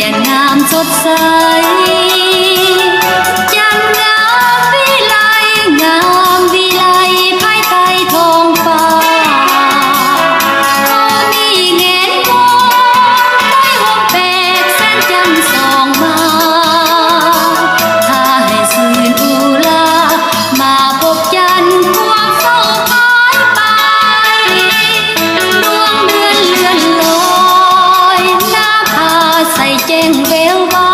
จะงามสดใสจันงามวิไลงามวิไลภายใต้ท้องฟ้าก็มีแงนมองใต้ห่มแปดแสงจันทร์ส่องมาถ้าให้ซื่นอุลามาพบจันทร์ความเศร้าหายไปดวงเดือนเลื่อนลอยหน้าผาใส่แจ้งแวววา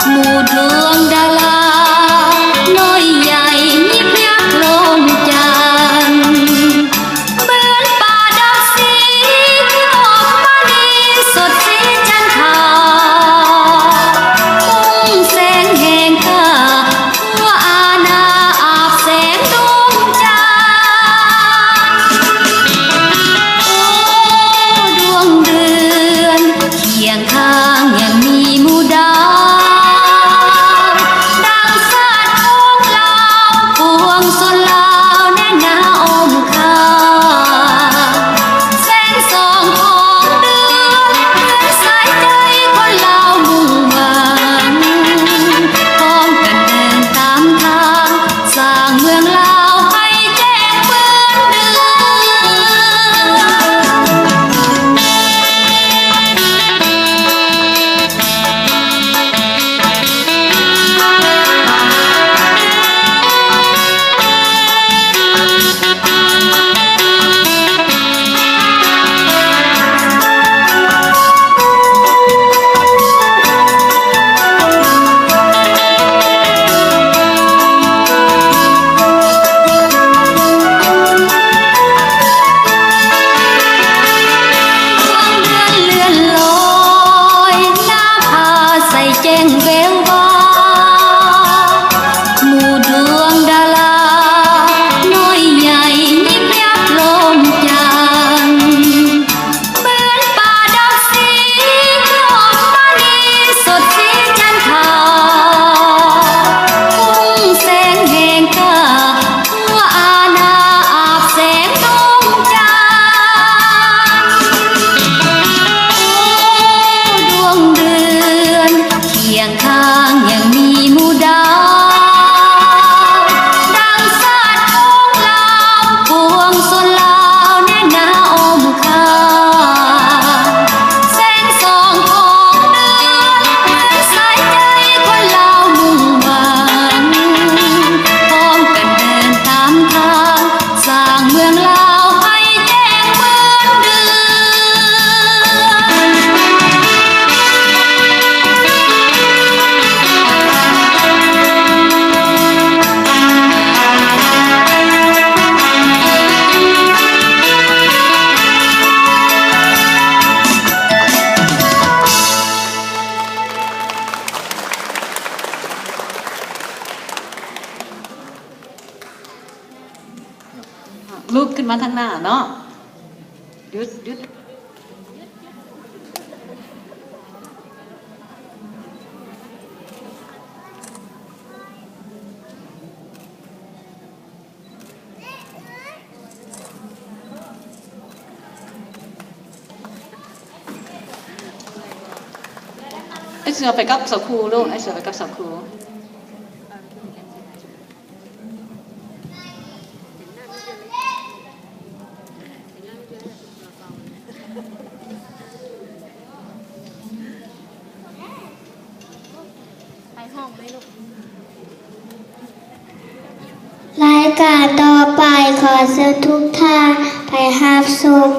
หมู่ดวงดาราน้อยใหญ่ยิบยักลงจันทร์เหมือนป่าดาวสีที่ออกมานีสดสีจันทรามุ่งแสงแห่งข้าทั่วอาณาอาบแสงดวงจันทร์โอ้ดวงเดือนเคียงข้างยังมีหมู่ดาวดังสาดของเราปวงสนลาวแน่นหนาอ้อมข้างแสงส่องของเดือนเหมือนสายใจคนลาวมุ่งหวังพร้อมกันเดินตามทางสร้างเมืองลาวให้แจ้งเหมือนเดือนเลื่อนลอยหน้าผาใส่แจ้งแวววาหมู่ดวงดาราน้อยใหญ่ยิบยักลมจันทร์เหมือนป่าดาวสีที่ออกมานีสดสีจันทรามุ่งแสงแห่งข้าทั่วอาณาอาบแสงดวงจันทร์ดวงเดือนเคียงข้างยังมีหมู่ดาวดังสาดของเราปวงสนลาวแน่นหนาอ้อมข้างแสงส่องของเดือนเหมือนสายใจคนลาวมุ่งหวังพร้อมกันเดินตามทางสร้างเมืองลาวให้แจ้งเหมือนเดือน ลุกขึ้นมาทางหน้าเนาะหยุดหยุดไอ้เสือไปกับสาวครูลูกไอ้เสือไปกับสาวครูรายการต่อไปขอเชิญทุกท่านไปรับชม